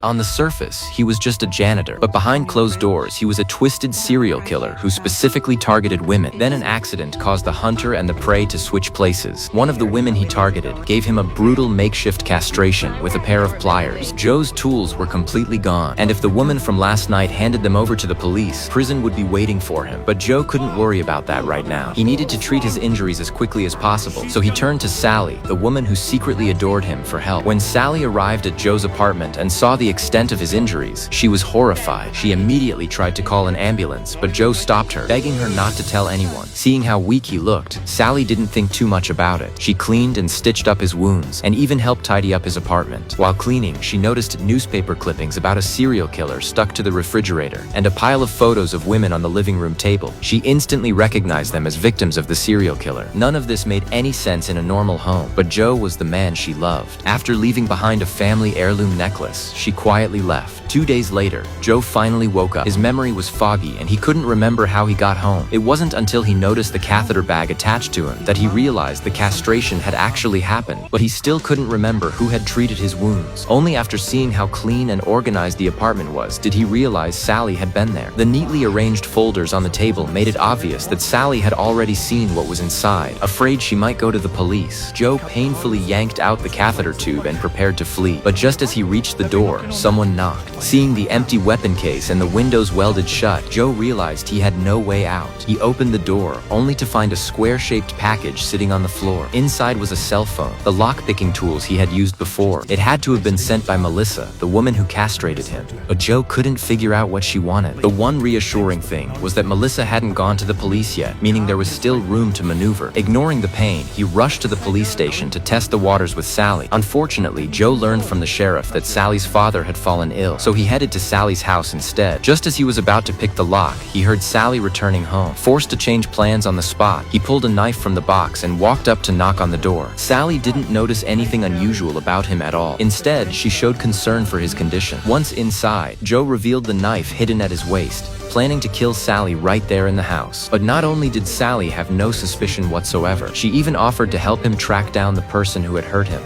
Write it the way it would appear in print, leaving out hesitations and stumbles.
On the surface, he was just a janitor, but behind closed doors, he was a twisted serial killer who specifically targeted women. Then an accident caused the hunter and the prey to switch places. One of the women he targeted gave him a brutal makeshift castration with a pair of pliers. Joe's tools were completely gone, and if the woman from last night handed them over to the police, prison would be waiting for him. But Joe couldn't worry about that right now. He needed to treat his injuries as quickly as possible, so he turned to Sally, the woman who secretly adored him, for help. When Sally arrived at Joe's apartment and saw the extent of his injuries, she was horrified. She immediately tried to call an ambulance, but Joe stopped her, begging her not to tell anyone. Seeing how weak he looked, Sally didn't think too much about it. She cleaned and stitched up his wounds, and even helped tidy up his apartment. While cleaning, she noticed newspaper clippings about a serial killer stuck to the refrigerator, and a pile of photos of women on the living room table. She instantly recognized them as victims of the serial killer. None of this made any sense in a normal home, but Joe was the man she loved. After leaving behind a family heirloom necklace, she quietly left. 2 days later, Joe finally woke up. His memory was foggy and he couldn't remember how he got home. It wasn't until he noticed the catheter bag attached to him that he realized the castration had actually happened, but he still couldn't remember who had treated his wounds. Only after seeing how clean and organized the apartment was did he realize Sally had been there. The neatly arranged folders on the table made it obvious that Sally had already seen what was inside. Afraid she might go to the police, Joe painfully yanked out the catheter tube and prepared to flee. But just as he reached the door, someone knocked. Seeing the empty weapon case and the windows welded shut, Joe realized he had no way out. He opened the door, only to find a square-shaped package sitting on the floor. Inside was a cell phone, the lock-picking tools he had used before. It had to have been sent by Melissa, the woman who castrated him. But Joe couldn't figure out what she wanted. The one reassuring thing was that Melissa hadn't gone to the police yet, meaning there was still room to maneuver. Ignoring the pain, he rushed to the police station to test the waters with Sally. Unfortunately, Joe learned from the sheriff that Sally's father had fallen ill, so he headed to Sally's house instead. Just as he was about to pick the lock, he heard Sally returning home. Forced to change plans on the spot, he pulled a knife from the box and walked up to knock on the door. Sally didn't notice anything unusual about him at all. Instead, she showed concern for his condition. Once inside, Joe revealed the knife hidden at his waist, planning to kill Sally right there in the house. But not only did Sally have no suspicion whatsoever, she even offered to help him track down the person who had hurt him.